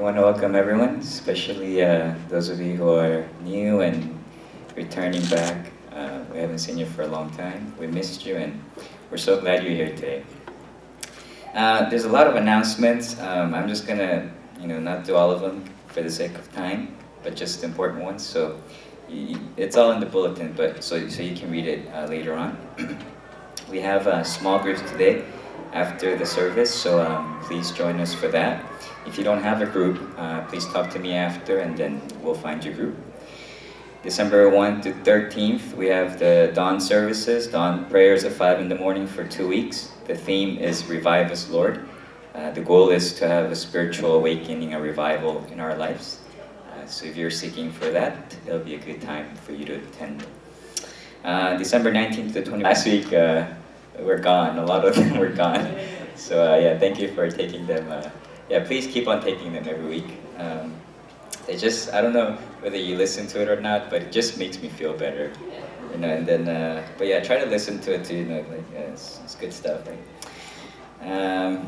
want to welcome everyone, especially those of you who are new and returning back. We haven't seen you for a long time. We missed you, and we're so glad you're here today. There's a lot of announcements. I'm just gonna, not do all of them for the sake of time, but just the important ones. So it's all in the bulletin, but so you can read it later on. We have small groups today after the service, so please join us for that. If you don't have a group, please talk to me after, and then we'll find your group. December 1 to 13th, we have the dawn services, dawn prayers at 5 in the morning for 2 weeks. The theme is Revive Us, Lord. The goal is to have a spiritual awakening, a revival in our lives. So if you're seeking for that, it'll be a good time for you to attend. December 19th to 20th, last week we're gone, a lot of them were gone. So yeah, thank you for taking them. Yeah, please keep on taking them every week. I don't know whether you listen to it or not, but it just makes me feel better. And then, but yeah, try to listen to it too, it's good stuff, right?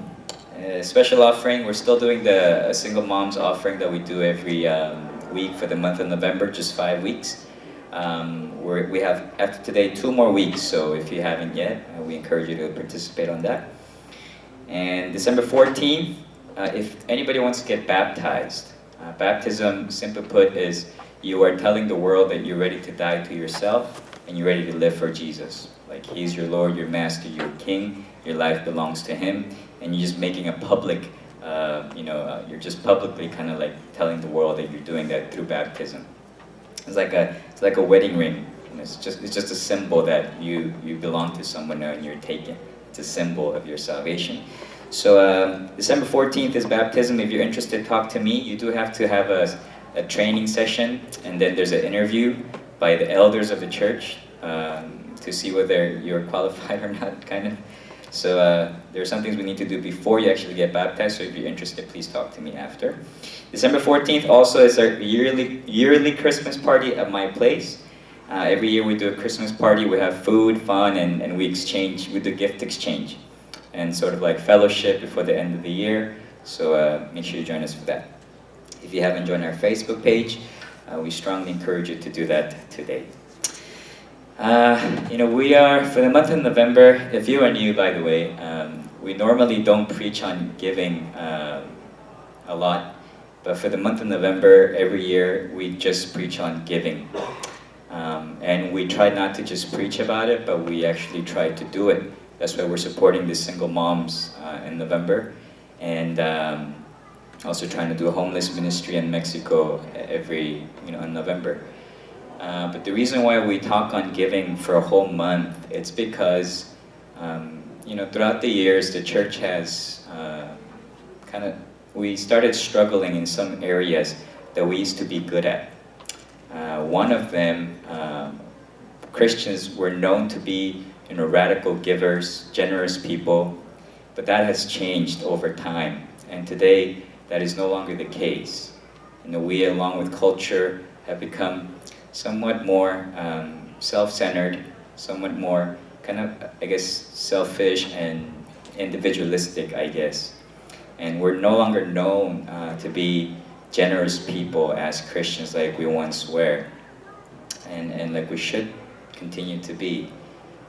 Special offering, we're still doing the single mom's offering that we do every week for the month of November, just 5 weeks. We have, after today, 2 more weeks, so if you haven't yet, we encourage you to participate on that. And December 14th, if anybody wants to get baptized, baptism, simply put, is you are telling the world that you're ready to die to yourself and you're ready to live for Jesus. Like, He's your Lord, your Master, your King, your life belongs to Him, and you're just making a public, you're just publicly kind of like telling the world that you're doing that through baptism. It's like a wedding ring. It's just a symbol that you belong to someone and you're taken. It's a symbol of your salvation. So December 14th is baptism. If you're interested, talk to me. You do have to have a training session, and then there's an interview by the elders of the church to see whether you're qualified or not, kind of. So there are some things we need to do before you actually get baptized, so if you're interested, please talk to me after. December 14th also is our yearly Christmas party at my place. Every year we do a Christmas party. We have food, fun, and we do gift exchange and sort of like fellowship before the end of the year. So make sure you join us for that. If you haven't joined our Facebook page, we strongly encourage you to do that today. We are, for the month of November, if you are new, by the way, we normally don't preach on giving a lot, but for the month of November, every year, we just preach on giving. And we try not to just preach about it, but we actually try to do it. That's why we're supporting the single moms in November, and also trying to do a homeless ministry in Mexico in November. But the reason why we talk on giving for a whole month, it's because, throughout the years, the church has we started struggling in some areas that we used to be good at. One of them, Christians were known to be radical givers, generous people, but that has changed over time. And today, that is no longer the case. We, along with culture, have become somewhat more self-centered, somewhat more selfish and individualistic, I guess. And we're no longer known to be generous people as Christians like we once were, and like we should continue to be.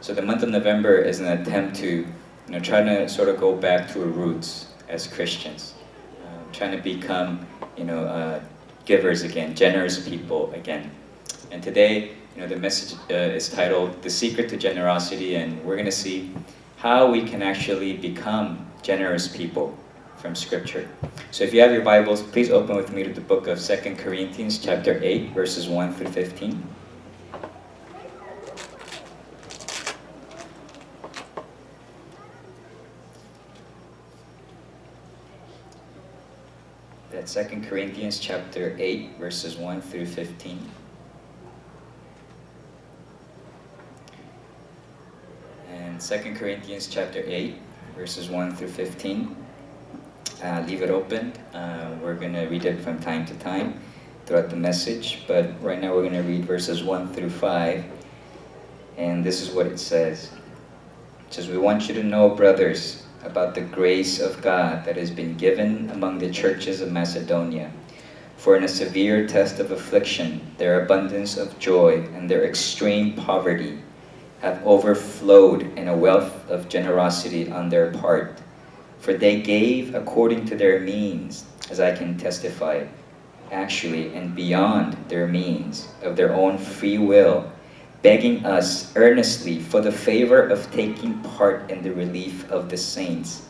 So the month of November is an attempt to, try to sort of go back to our roots as Christians, trying to become, givers again, generous people again. And today, the message is titled "The Secret to Generosity," and we're going to see how we can actually become generous people from Scripture. So if you have your Bibles, please open with me to the book of 2 Corinthians chapter 8, verses 1 through 15. That's 2 Corinthians chapter 8, verses 1 through 15. And 2 Corinthians chapter 8, verses 1 through 15. Leave it open. We're going to read it from time to time throughout the message, but right now we're going to read verses 1 through 5. And this is what it says. It says, "We want you to know, brothers, about the grace of God that has been given among the churches of Macedonia. For in a severe test of affliction, their abundance of joy and their extreme poverty have overflowed in a wealth of generosity on their part. For they gave according to their means, as I can testify, actually and beyond their means, of their own free will, begging us earnestly for the favor of taking part in the relief of the saints.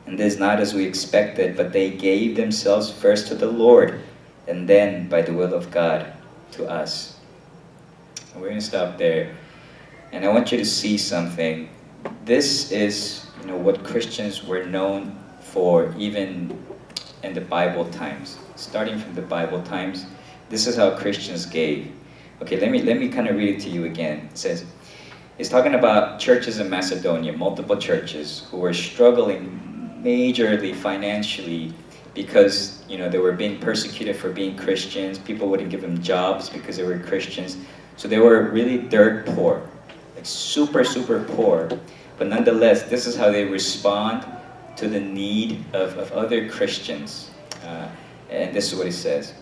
And this not as we expected, but they gave themselves first to the Lord, and then, by the will of God, to us. And we're going to stop there. And I want you to see something. This is, what Christians were known for even in the Bible times. Starting from the Bible times, this is how Christians gave. Okay, let me kind of read it to you again. It says, it's talking about churches in Macedonia, multiple churches who were struggling majorly financially because they were being persecuted for being Christians. People wouldn't give them jobs because they were Christians. So they were really dirt poor, like super, super poor. But nonetheless, this is how they respond to the need of other Christians. And this is what it says.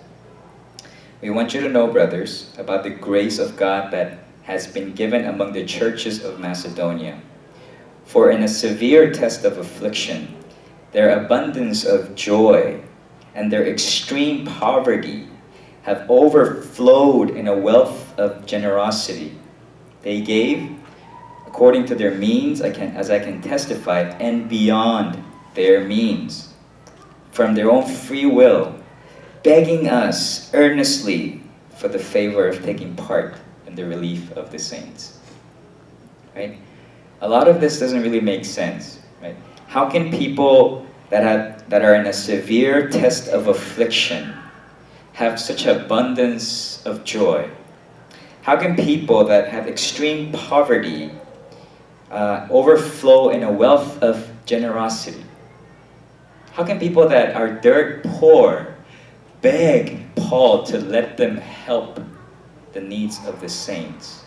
We want you to know, brothers, about the grace of God that has been given among the churches of Macedonia. For in a severe test of affliction, their abundance of joy and their extreme poverty have overflowed in a wealth of generosity. They gave according to their means, as I can testify, and beyond their means, from their own free will, begging us earnestly for the favor of taking part in the relief of the saints. Right? A lot of this doesn't really make sense. Right? How can people that are in a severe test of affliction have such abundance of joy? How can people that have extreme poverty overflow in a wealth of generosity? How can people that are dirt poor beg Paul to let them help the needs of the saints?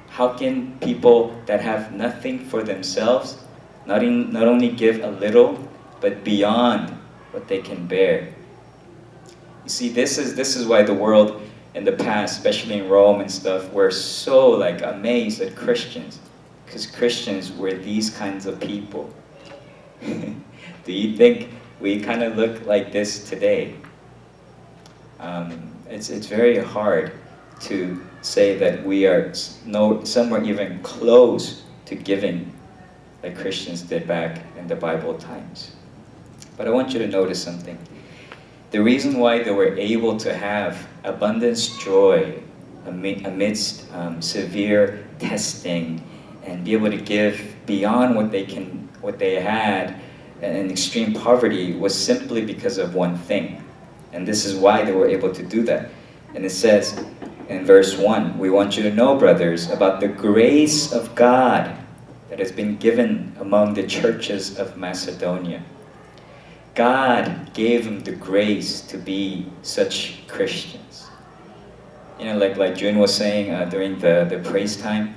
How can people that have nothing for themselves not only give a little, but beyond what they can bear? You see, this is why the world in the past, especially in Rome and stuff, were so amazed at Christians, because Christians were these kinds of people. Do you think we kind of look like this today? It's very hard to say that we are somewhere even close to giving like Christians did back in the Bible times. But I want you to notice something. The reason why they were able to have abundance joy amidst severe testing and be able to give beyond what they had and extreme poverty was simply because of one thing. And this is why they were able to do that. And it says in verse 1, we want you to know, brothers, about the grace of God that has been given among the churches of Macedonia. God gave them the grace to be such Christians. Like June was saying during the praise time,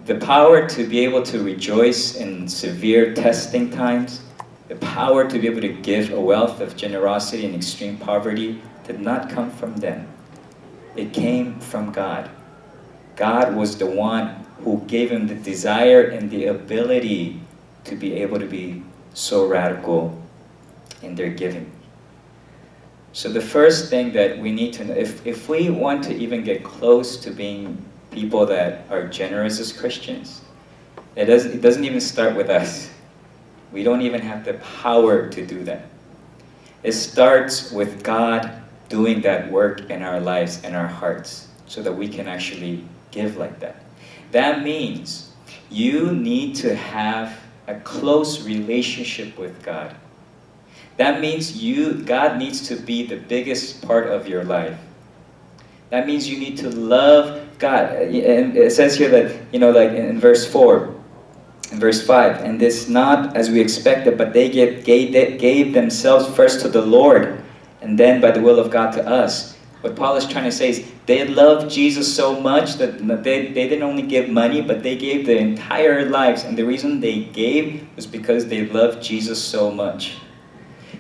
the power to be able to rejoice in severe testing times, the power to be able to give a wealth of generosity in extreme poverty did not come from them. It came from God. God was the one who gave them the desire and the ability to be able to be so radical in their giving. So the first thing that we need to know, if we want to even get close to being people that are generous as Christians, it doesn't even start with us. We don't even have the power to do that. It starts with God doing that work in our lives and our hearts so that we can actually give like that. That means you need to have a close relationship with God. That means God needs to be the biggest part of your life. That means you need to love God. And it says here that, like in verse 4, in verse 5, and this not as we expected, but they gave themselves first to the Lord, and then by the will of God to us. What Paul is trying to say is they loved Jesus so much that they didn't only give money, but they gave their entire lives. And the reason they gave was because they loved Jesus so much.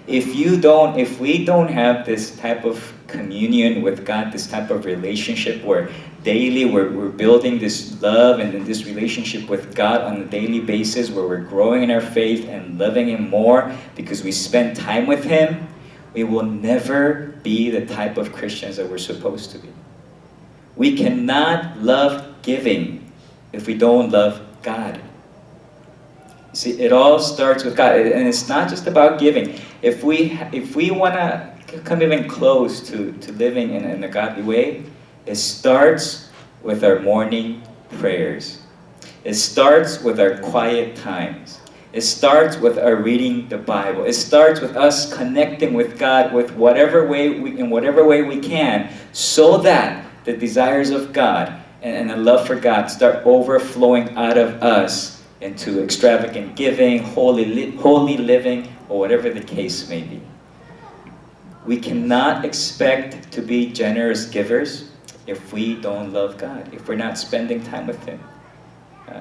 If we don't have this type of communion with God, this type of relationship where daily we're building this love and this relationship with God on a daily basis, where we're growing in our faith and loving Him more because we spend time with Him, we will never be the type of Christians that we're supposed to be. We cannot love giving if we don't love God. You see, it all starts with God, and it's not just about giving. If we want to come even close to living in a godly way, it starts with our morning prayers. It starts with our quiet times. It starts with our reading the Bible. It starts with us connecting with God in whatever way we can, so that the desires of God and the love for God start overflowing out of us into extravagant giving, holy living, or whatever the case may be. We cannot expect to be generous givers if we don't love God, if we're not spending time with Him.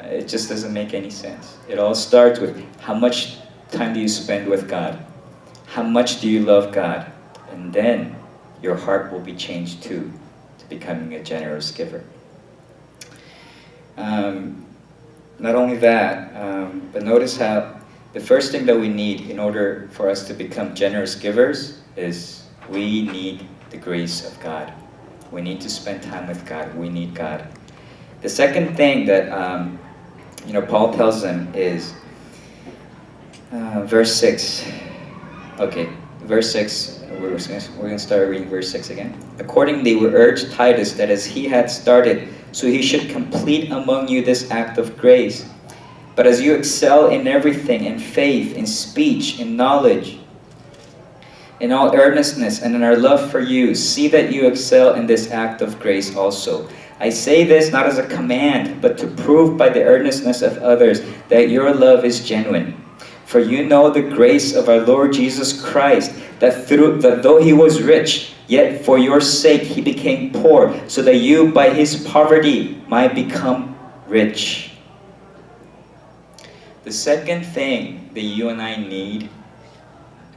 It just doesn't make any sense. It all starts with how much time do you spend with God? How much do you love God? And then your heart will be changed too, to becoming a generous giver. Not only that, but notice how the first thing that we need in order for us to become generous givers is we need the grace of God. We need to spend time with God. We need God. The second thing that Paul tells them is verse 6. Okay, verse 6. We're going to start reading verse 6 again. Accordingly, we urge Titus that as he had started, so he should complete among you this act of grace. But as you excel in everything, in faith, in speech, in knowledge, in all earnestness, and in our love for you, see that you excel in this act of grace also. I say this not as a command, but to prove by the earnestness of others that your love is genuine. For you know the grace of our Lord Jesus Christ, that though He was rich, yet for your sake He became poor, so that you by His poverty might become rich. The second thing that you and I need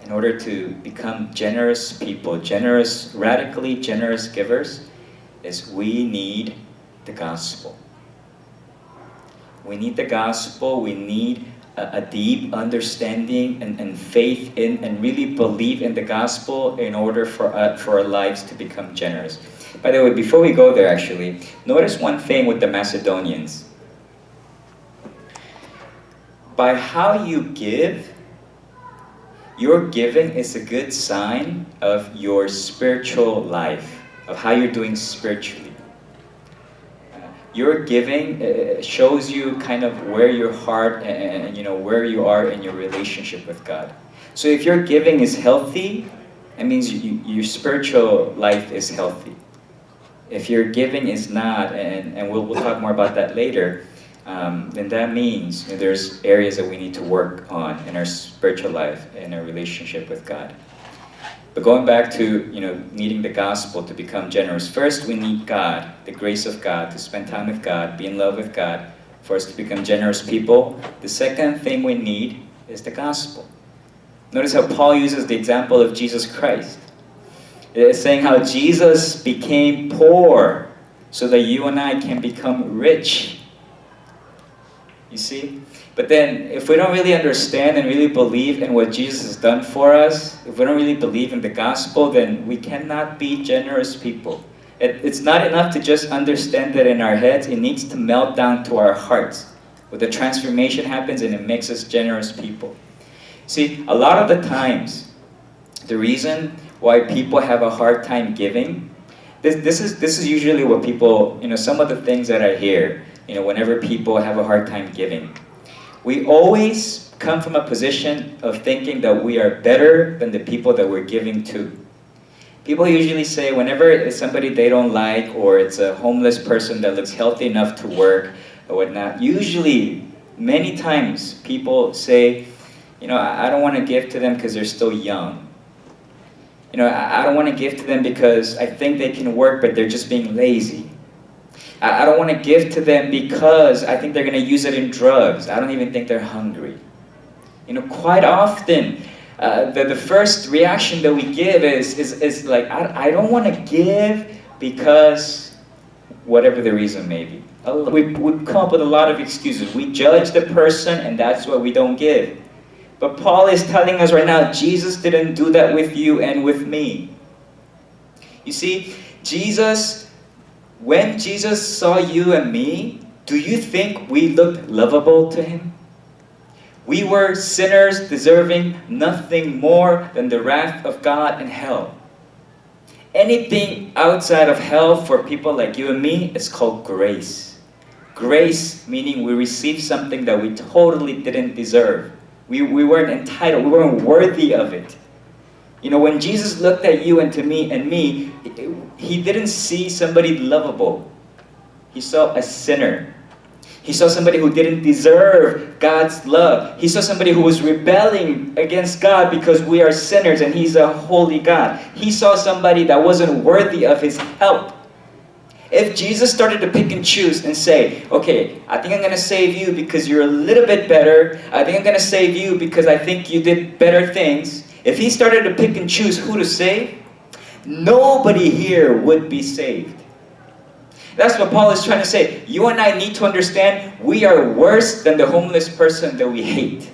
in order to become generous people, radically generous givers, is we need the gospel. We need the gospel. We need a deep understanding and faith in and really believe in the gospel in order for our lives to become generous. By the way, before we go there, actually, notice one thing with the Macedonians. By how you give, your giving is a good sign of your spiritual life, of how you're doing spiritually. Your giving shows you kind of where your heart and where you are in your relationship with God. So if your giving is healthy, it means your spiritual life is healthy. If your giving is not, and we'll talk more about that later, then that means there's areas that we need to work on in our spiritual life, in our relationship with God. But going back to needing the gospel to become generous, first we need God, the grace of God, to spend time with God, be in love with God, for us to become generous people. The second thing we need is the gospel. Notice how Paul uses the example of Jesus Christ. It's saying how Jesus became poor so that you and I can become rich. You see? But then, if we don't really understand and really believe in what Jesus has done for us, if we don't really believe in the gospel, then we cannot be generous people. It's not enough to just understand that in our heads. It needs to melt down to our hearts, where the transformation happens and it makes us generous people. See, a lot of the times, the reason why people have a hard time giving, this is usually what people, some of the things that I hear, whenever people have a hard time giving. We always come from a position of thinking that we are better than the people that we're giving to. People usually say whenever it's somebody they don't like, or it's a homeless person that looks healthy enough to work or whatnot, usually, many times, people say, I don't want to give to them because they're still young. You know, I don't want to give to them because I think they can work, but they're just being lazy. I don't want to give to them because I think they're going to use it in drugs. I don't even think they're hungry. You know, quite often, the first reaction that we give is like, I don't want to give because whatever the reason may be. We come up with a lot of excuses. We judge the person, and that's why we don't give. But Paul is telling us right now, Jesus didn't do that with you and with me. You see, when Jesus saw you and me, do you think we looked lovable to him? We were sinners deserving nothing more than the wrath of God and hell. Anything outside of hell for people like you and me is called grace. Grace meaning we received something that we totally didn't deserve. We weren't entitled, we weren't worthy of it. You know, when Jesus looked at you and to me, he didn't see somebody lovable. He saw a sinner. He saw somebody who didn't deserve God's love. He saw somebody who was rebelling against God because we are sinners and he's a holy God. He saw somebody that wasn't worthy of his help. If Jesus started to pick and choose and say, okay, I think I'm going to save you because you're a little bit better. I think I'm going to save you because I think you did better things. If he started to pick and choose who to save, nobody here would be saved. That's what Paul is trying to say. You and I need to understand we are worse than the homeless person that we hate.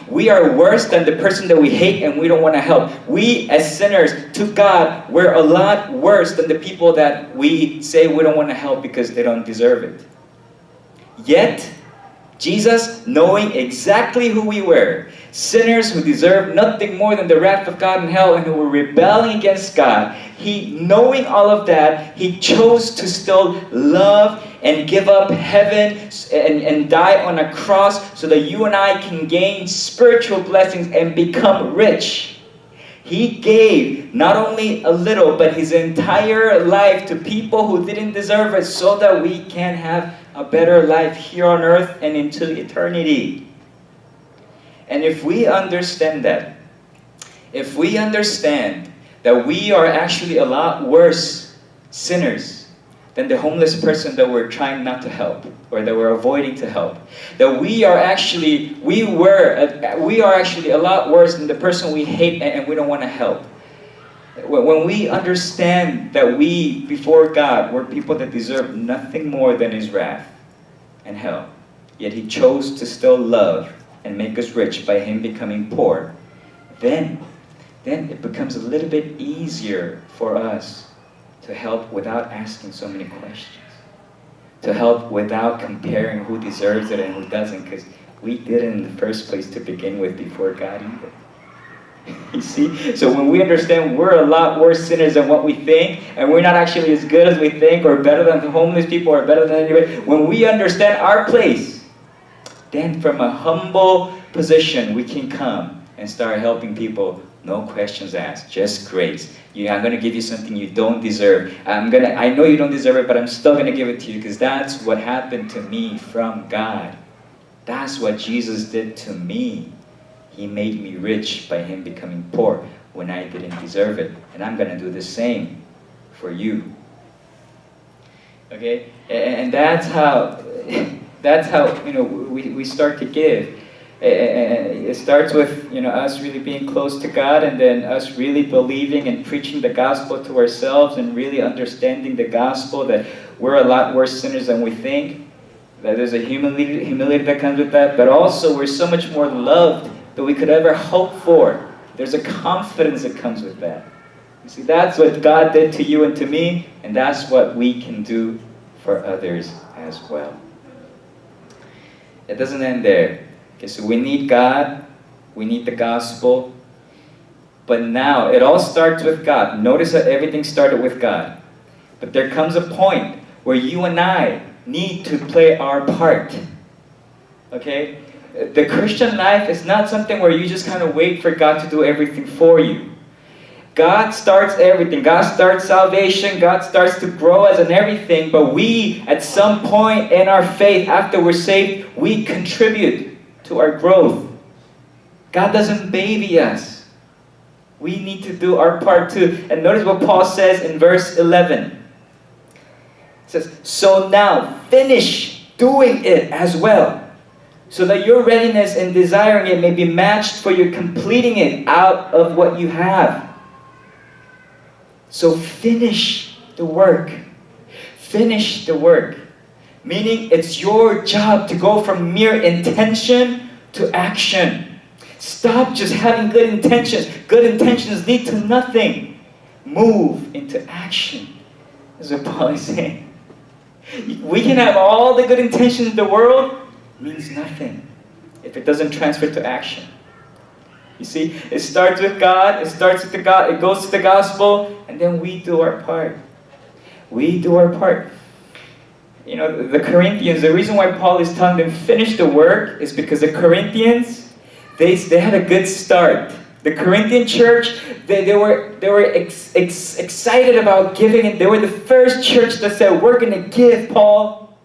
We are worse than the person that we hate and we don't want to help. We as sinners to God, we're a lot worse than the people that we say we don't want to help because they don't deserve it. Yet, Jesus, knowing exactly who we were, sinners who deserve nothing more than the wrath of God in hell and who were rebelling against God, he, knowing all of that, he chose to still love and give up heaven and die on a cross so that you and I can gain spiritual blessings and become rich. He gave not only a little, but his entire life to people who didn't deserve it so that we can have a better life here on earth and into eternity. And if we understand that, if we understand that we are actually a lot worse sinners than the homeless person that we're trying not to help or that we're avoiding to help, that we are actually a lot worse than the person we hate and we don't want to help. When we understand that we, before God, were people that deserve nothing more than his wrath and hell, yet he chose to still love and make us rich by him becoming poor, then it becomes a little bit easier for us to help without asking so many questions. To help without comparing who deserves it and who doesn't, because we did it in the first place to begin with before God either. You see? So when we understand we're a lot worse sinners than what we think, and we're not actually as good as we think, or better than the homeless people, or better than anybody, when we understand our place, then from a humble position we can come and start helping people. No questions asked, just grace. I'm going to give you something you don't deserve. I know you don't deserve it, but I'm still going to give it to you because that's what happened to me from God. That's what Jesus did to me. He made me rich by him becoming poor when I didn't deserve it. And I'm going to do the same for you. Okay? And that's how we start to give. It starts with us really being close to God, and then us really believing and preaching the gospel to ourselves and really understanding the gospel that we're a lot worse sinners than we think, that there's a humility that comes with that, but also we're so much more loved than we could ever hope for. There's a confidence that comes with that. You see, that's what God did to you and to me, and that's what we can do for others as well. It doesn't end there. Okay, so we need God, we need the gospel, but now it all starts with God. Notice that everything started with God. But there comes a point where you and I need to play our part. Okay? The Christian life is not something where you just kind of wait for God to do everything for you. God starts everything. God starts salvation. God starts to grow us and everything. But we, at some point in our faith, after we're saved, we contribute to our growth. God doesn't baby us. We need to do our part too. And notice what Paul says in verse 11. It says, so now finish doing it as well, so that your readiness in desiring it may be matched for your completing it out of what you have. So finish the work. Finish the work. Meaning it's your job to go from mere intention to action. Stop just having good intentions. Good intentions lead to nothing. Move into action. That's what Paul is saying. We can have all the good intentions in the world. It means nothing if it doesn't transfer to action. You see, it starts with God. It starts with the God. It goes to the gospel, and then we do our part. We do our part. You know, the Corinthians, the reason why Paul is telling them finish the work is because the Corinthians, they had a good start. The Corinthian church, they were excited about giving, and they were the first church that said, we're going to give, Paul.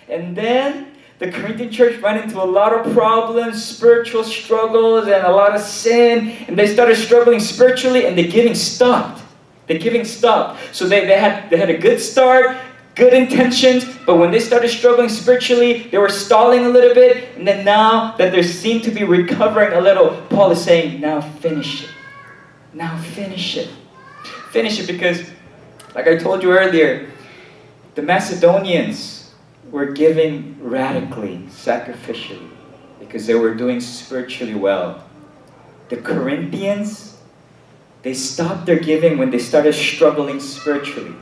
And then the Corinthian church ran into a lot of problems, spiritual struggles, and a lot of sin, and they started struggling spiritually, and the giving stopped. The giving stopped. So they had a good start, good intentions, but when they started struggling spiritually, they were stalling a little bit, and then now that they seem to be recovering a little, Paul is saying, now finish it. Now finish it. Finish it, because, like I told you earlier, the Macedonians were giving radically, sacrificially, because they were doing spiritually well. The Corinthians, they stopped their giving when they started struggling spiritually.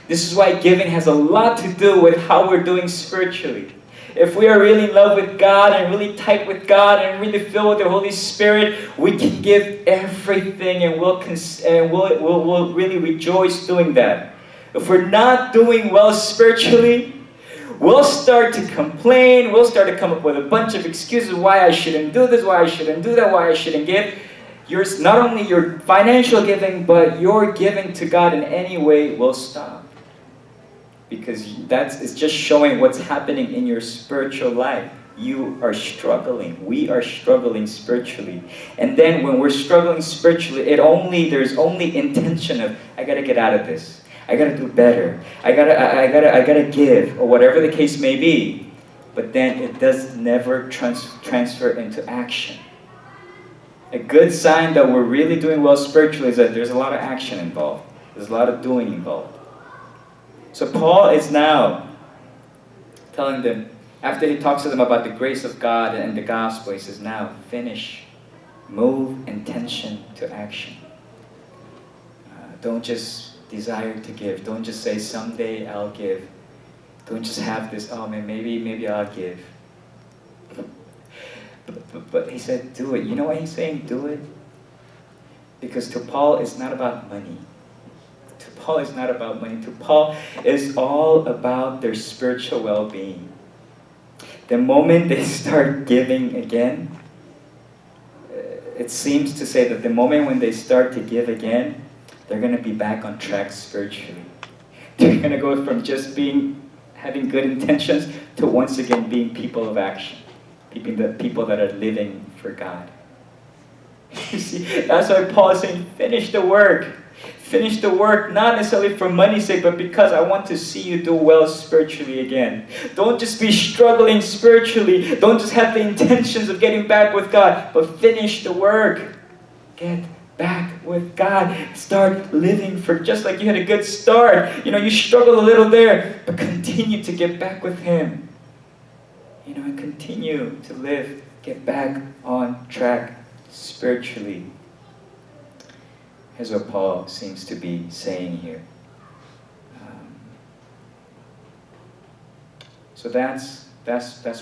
This is why giving has a lot to do with how we're doing spiritually. If we are really in love with God and really tight with God and really filled with the Holy Spirit, we can give everything, and we'll really rejoice doing that. If we're not doing well spiritually, we'll start to complain. We'll start to come up with a bunch of excuses why I shouldn't do this, why I shouldn't do that, why I shouldn't give. Not only your financial giving, but your giving to God in any way will stop. Because it's just showing what's happening in your spiritual life. You are struggling. We are struggling spiritually. And then when we're struggling spiritually, there's only intention of, I gotta get out of this. I gotta do better. I gotta give, or whatever the case may be. But then it does never transfer into action. A good sign that we're really doing well spiritually is that there's a lot of action involved. There's a lot of doing involved. So Paul is now telling them, after he talks to them about the grace of God and the gospel, he says, now finish. Move intention to action. Don't just desire to give. Don't just say, someday I'll give. Don't just have this, oh man, maybe I'll give. But he said, do it. You know why he's saying do it? Because to Paul, it's not about money. To Paul, it's not about money. To Paul, it's all about their spiritual well-being. The moment they start giving again, it seems to say that the moment when they start to give again, they're going to be back on track spiritually. They're going to go from just having good intentions to once again being people of action. People that are living for God. You see, that's why Paul is saying, finish the work. Finish the work, not necessarily for money's sake, but because I want to see you do well spiritually again. Don't just be struggling spiritually. Don't just have the intentions of getting back with God, but finish the work. Get back with God. Start living for, just like you had a good start. You struggled a little there, but continue to get back with Him. And continue to live, get back on track spiritually. Here's what Paul seems to be saying here. So that's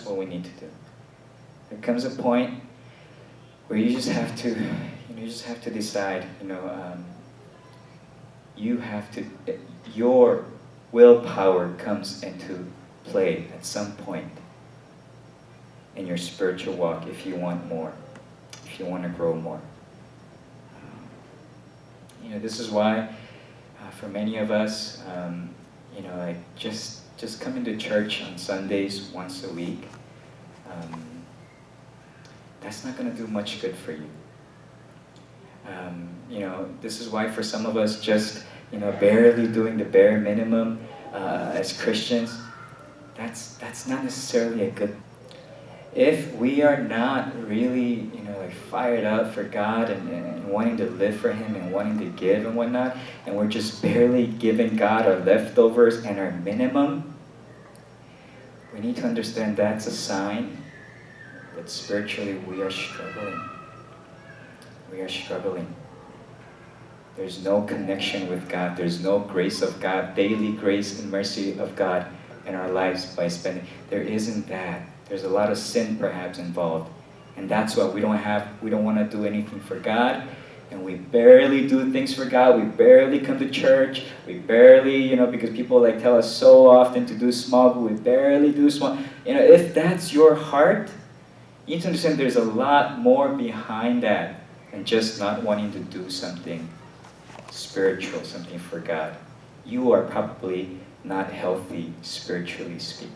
what we need to do. There comes a point where you just have to decide. Your willpower comes into play at some point in your spiritual walk if you want more, if you want to grow more. This is why for many of us, like just coming to church on Sundays once a week, that's not going to do much good for you. This is why for some of us, just barely doing the bare minimum as Christians, that's not necessarily a good. If we are not really, fired up for God and wanting to live for Him and wanting to give and whatnot, and we're just barely giving God our leftovers and our minimum, we need to understand that's a sign that spiritually we are struggling. We are struggling. There's no connection with God. There's no grace of God, daily grace and mercy of God in our lives by spending. There isn't that. There's a lot of sin perhaps involved. And that's why we don't want to do anything for God. And we barely do things for God. We barely come to church. We barely, because people tell us so often to do small, but we barely do small. If that's your heart, you need to understand there's a lot more behind that than just not wanting to do something spiritual, something for God. You are probably not healthy spiritually speaking.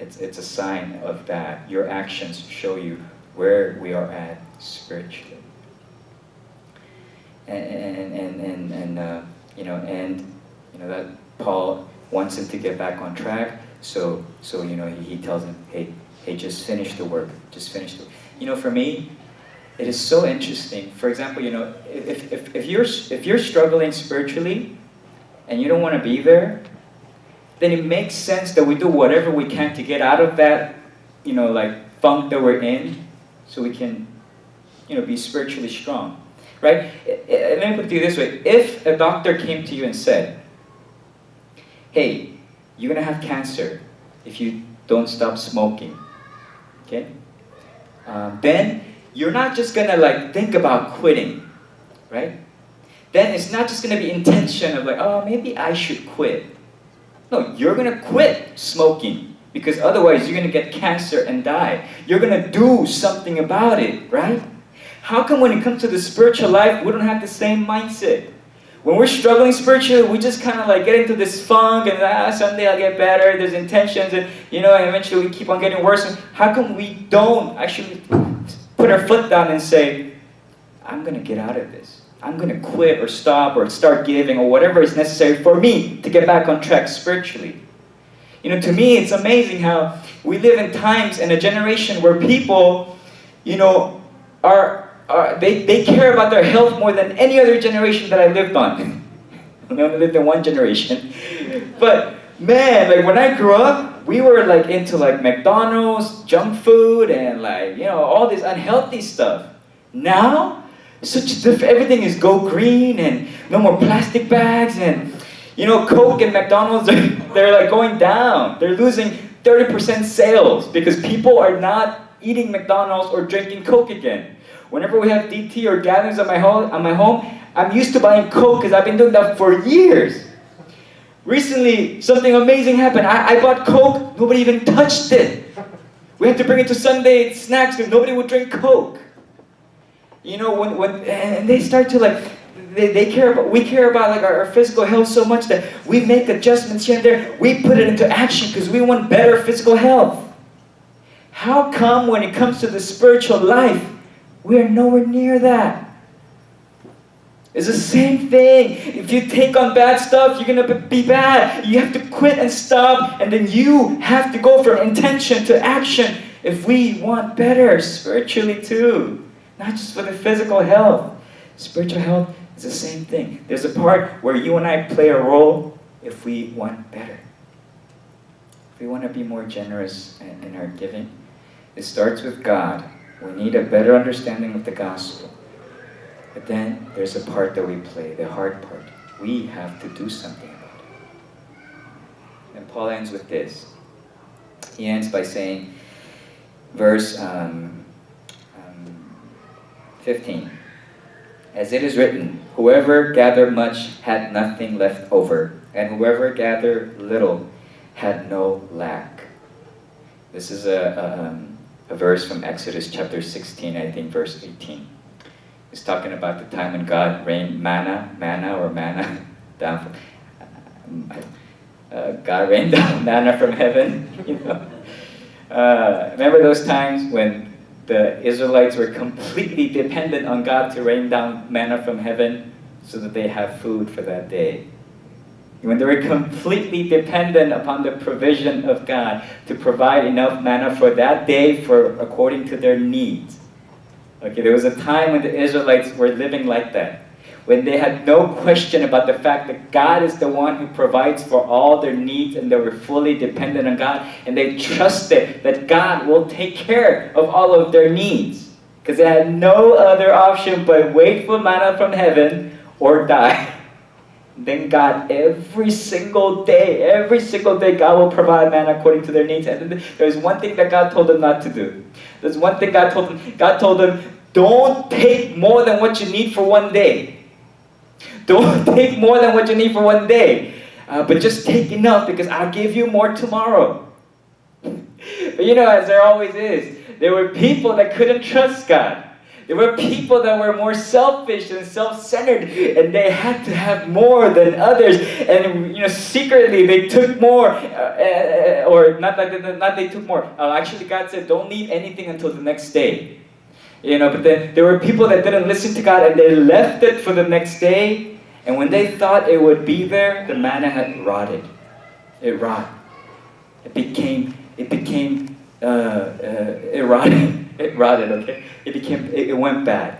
It's a sign of that. Your actions show you where we are at spiritually. And that Paul wants him to get back on track. So he tells him, hey, just finish the work. Just finish the work. For me, it is so interesting. For example, if you're struggling spiritually and you don't want to be there, then it makes sense that we do whatever we can to get out of that, funk that we're in, so we can, be spiritually strong, right? Let me put it to you this way: if a doctor came to you and said, "Hey, you're gonna have cancer if you don't stop smoking," okay? Then you're not just gonna think about quitting, right? Then it's not just gonna be intention of oh, maybe I should quit. No, you're gonna quit smoking because otherwise you're gonna get cancer and die. You're gonna do something about it, right? How come when it comes to the spiritual life, we don't have the same mindset? When we're struggling spiritually, we just kind of get into this funk and someday I'll get better. There's intentions and and eventually we keep on getting worse. How come we don't actually put our foot down and say, I'm gonna get out of this. I'm going to quit or stop or start giving or whatever is necessary for me to get back on track spiritually. To me, it's amazing how we live in times and a generation where people, they care about their health more than any other generation that I lived on. I only lived in one generation. But man, when I grew up, we were into McDonald's, junk food, and all this unhealthy stuff. Now, everything is go green and no more plastic bags and Coke and McDonald's they're going down. They're losing 30% sales because people are not eating McDonald's or drinking Coke again. Whenever we have DT or gatherings at my home, I'm used to buying Coke because I've been doing that for years. Recently, something amazing happened. I bought Coke, nobody even touched it. We had to bring it to Sunday snacks because nobody would drink Coke. And they start to we care about our physical health so much that we make adjustments here and there. We put it into action because we want better physical health. How come when it comes to the spiritual life, we are nowhere near that? It's the same thing. If you take on bad stuff, you're going to be bad. You have to quit and stop, and then you have to go from intention to action if we want better spiritually too. Not just for the physical health. Spiritual health is the same thing. There's a part where you and I play a role if we want better. If we want to be more generous in our giving, it starts with God. We need a better understanding of the gospel. But then there's a part that we play, the hard part. We have to do something about it. And Paul ends with this. He ends by saying, verse 15. As it is written, whoever gathered much had nothing left over, and whoever gathered little had no lack. This is a verse from Exodus chapter 16, I think verse 18. It's talking about the time when God rained manna down from God rained down manna from heaven. Remember those times when the Israelites were completely dependent on God to rain down manna from heaven so that they have food for that day. When they were completely dependent upon the provision of God to provide enough manna for that day according to their needs. Okay, there was a time when the Israelites were living like that, when they had no question about the fact that God is the one who provides for all their needs, and they were fully dependent on God, and they trusted that God will take care of all of their needs, because they had no other option but wait for manna from heaven or die. Then God, every single day, God will provide manna according to their needs. And there's one thing that God told them not to do. There's one thing God told them. God told them, don't take more than what you need for one day. Don't take more than what you need for one day. But just take enough, because I'll give you more tomorrow. But you know, as there always is, there were people that couldn't trust God. There were people that were more selfish and self-centered, and they had to have more than others. And secretly they took more, or not they took more. Actually, God said, "Don't leave anything until the next day." But then there were people that didn't listen to God, and they left it for the next day. And when they thought it would be there, the manna had rotted. It rotted. It rotted. It rotted, okay? It went bad.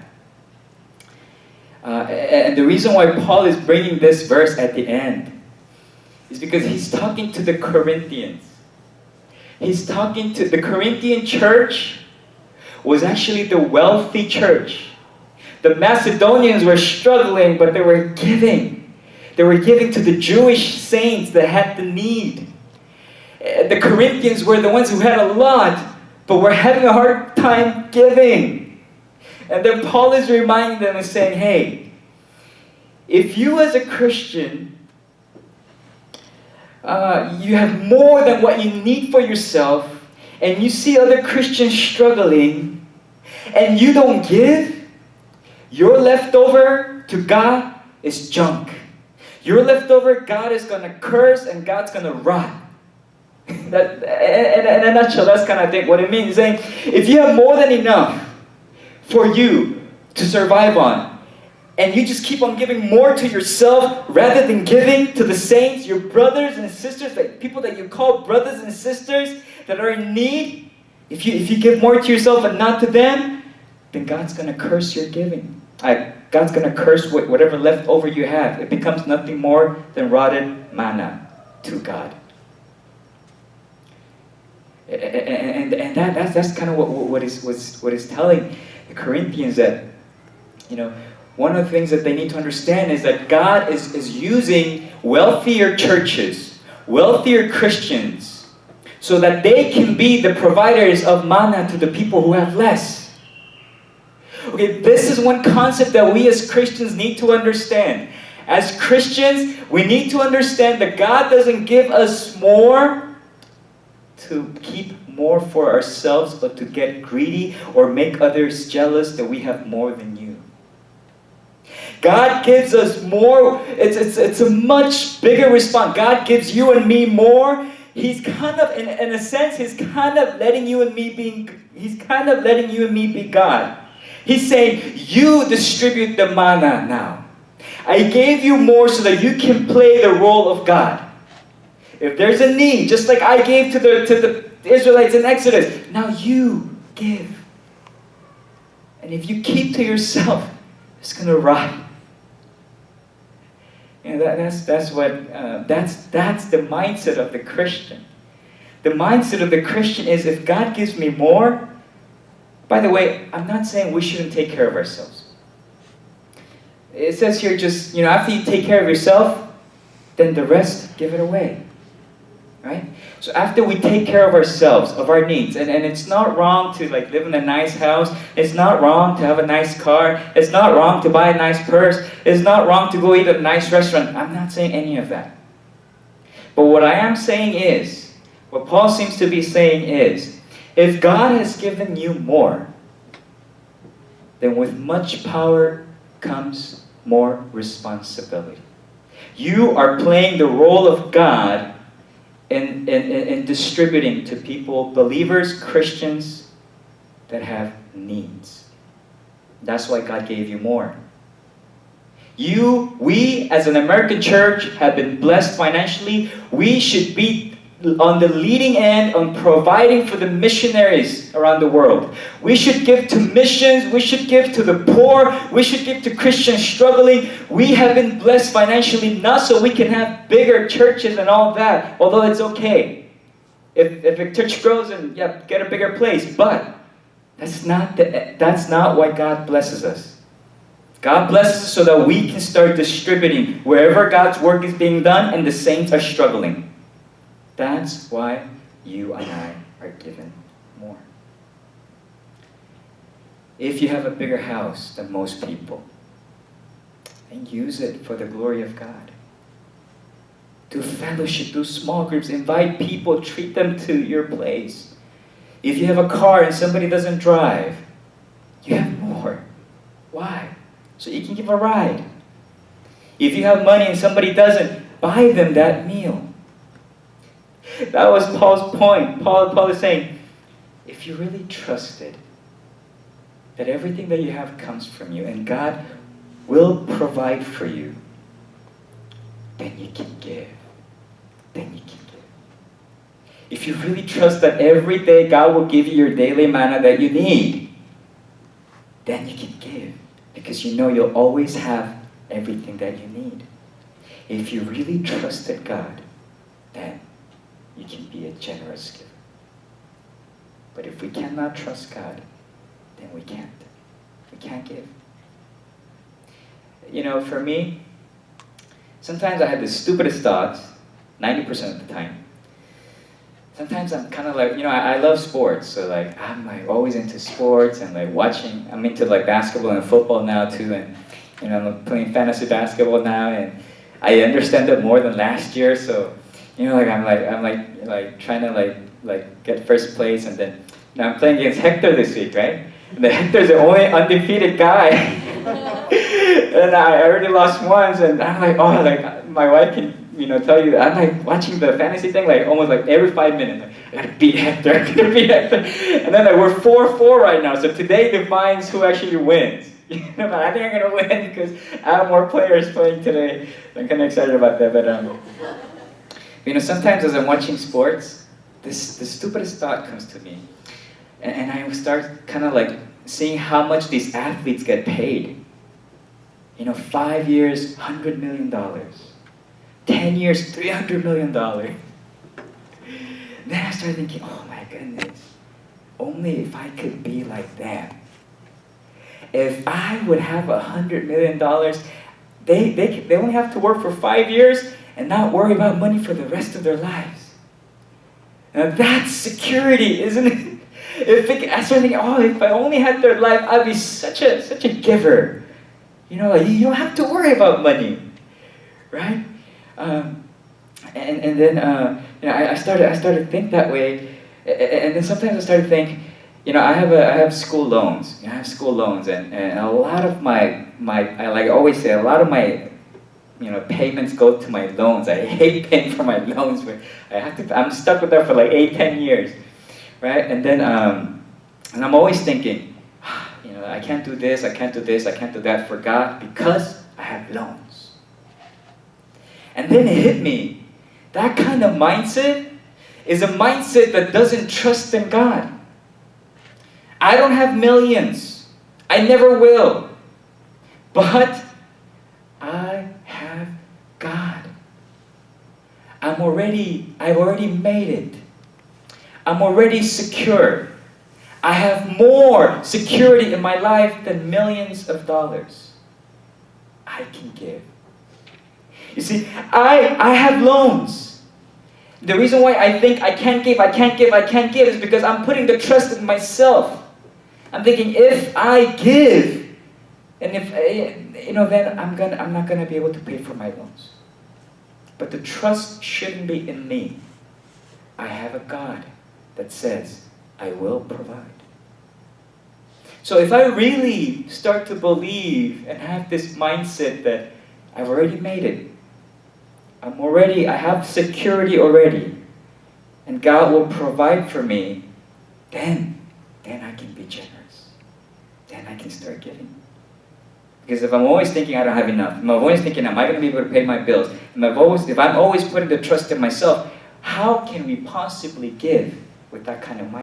And the reason why Paul is bringing this verse at the end is because he's talking to the Corinthians. He's talking to the Corinthian church was actually the wealthy church. The Macedonians were struggling, but they were giving. They were giving to the Jewish saints that had the need. The Corinthians were the ones who had a lot, but we're having a hard time giving. And then Paul is reminding them and saying, hey, if you as a Christian, you have more than what you need for yourself, and you see other Christians struggling, and you don't give, your leftover to God is junk. Your leftover, God is going to curse and God's going to rot. That, in a nutshell, that's kind of what it means. It's saying, if you have more than enough for you to survive on, and you just keep on giving more to yourself rather than giving to the saints, your brothers and sisters, like people that you call brothers and sisters that are in need, if you give more to yourself and not to them, then God's going to curse your giving. God's going to curse whatever leftover you have. It becomes nothing more than rotted manna to God. And that's kind of what is telling the Corinthians that, one of the things that they need to understand is that God is using wealthier churches, wealthier Christians, so that they can be the providers of manna to the people who have less. Okay, this is one concept that we as Christians need to understand. As Christians, we need to understand that God doesn't give us more to keep more for ourselves, but to get greedy or make others jealous that we have more than you. God gives us more. It's a much bigger response. God gives you and me more. He's kind of, in a sense, He's kind of letting you and me be God. He's saying, you distribute the manna now. I gave you more so that you can play the role of God. If there's a need, just like I gave to the Israelites in Exodus, now you give. And if you keep to yourself, it's going to rot. And that's the mindset of the Christian. The mindset of the Christian is, if God gives me more. By the way, I'm not saying we shouldn't take care of ourselves. It says here, just after you take care of yourself, then the rest, give it away. Right? So after we take care of ourselves, of our needs, and it's not wrong to live in a nice house. It's not wrong to have a nice car. It's not wrong to buy a nice purse. It's not wrong to go eat at a nice restaurant. I'm not saying any of that. But what I am saying is, what Paul seems to be saying is, if God has given you more, then with much power comes more responsibility. You are playing the role of God in distributing to people, believers, Christians that have needs. That's why God gave you more. We as an American church have been blessed financially. We should be on the leading end on providing for the missionaries around the world. We should give to missions. We should give to the poor. We should give to Christians struggling. We have been blessed financially, not so we can have bigger churches and all that, although it's okay. If a church grows and get a bigger place, but that's not why God blesses us. God blesses us so that we can start distributing wherever God's work is being done and the saints are struggling. That's why you and I are given more. If you have a bigger house than most people, then use it for the glory of God. Do fellowship, do small groups, invite people, treat them to your place. If you have a car and somebody doesn't drive, you have more. Why? So you can give a ride. If you have money and somebody doesn't, buy them that meal. That was Paul's point. Paul is saying, if you really trusted that everything that you have comes from you and God will provide for you, then you can give. Then you can give. If you really trust that every day God will give you your daily manna that you need, then you can give. Because you know you'll always have everything that you need. If you really trusted God, then you can be a generous giver. But if we cannot trust God, then we can't. We can't give. You know, for me, sometimes I have the stupidest thoughts, 90% of the time. Sometimes I'm kind of like, I love sports, so like I'm like always into sports and like watching. I'm into like basketball and football now too, and I'm playing fantasy basketball now, and I understand it more than last year. So, I'm trying to like get first place, and then now I'm playing against Hector this week, right? And Hector's the only undefeated guy, and I already lost once, and I'm like, oh, like my wife can. Tell you, I'm like watching the fantasy thing like almost like every 5 minutes. Like, I gotta beat Hector, I gotta beat Hector. And then like we're 4-4 right now, so today defines who actually wins. But I think I'm gonna win because I have more players playing today. I'm kind of excited about that. But sometimes as I'm watching sports, the stupidest thought comes to me, and I start kind of like seeing how much these athletes get paid. 5 years, $100 million. 10 years, $300 million. Then I started thinking, oh my goodness, only if I could be like them. If I would have $100 million, they only have to work for 5 years and not worry about money for the rest of their lives. Now that's security, isn't it? I started thinking, oh, if I only had their life, I'd be such a giver. You don't have to worry about money, right? And then I started to think that way, and then sometimes I started to think, I have school loans. I have school loans, and a lot of my I always say, a lot of my payments go to my loans. I hate paying for my loans, but I'm stuck with that for like 8-10 years, right? And then and I'm always thinking, I can't do this, I can't do this, I can't do that for God because I have loans. And then it hit me. That kind of mindset is a mindset that doesn't trust in God. I don't have millions. I never will. But I have God. I've already made it. I'm already secure. I have more security in my life than millions of dollars. I can give. You see, I have loans. The reason why I think I can't give is because I'm putting the trust in myself. I'm thinking if I give, and if then I'm not gonna be able to pay for my loans. But the trust shouldn't be in me. I have a God that says, I will provide. So if I really start to believe and have this mindset that I've already made it, I have security already, and God will provide for me, then I can be generous. I can start giving. Because if I'm always thinking I don't have enough, if I'm always thinking, am I going to be able to pay my bills? If I'm always putting the trust in myself, how can we possibly give with that kind of mindset?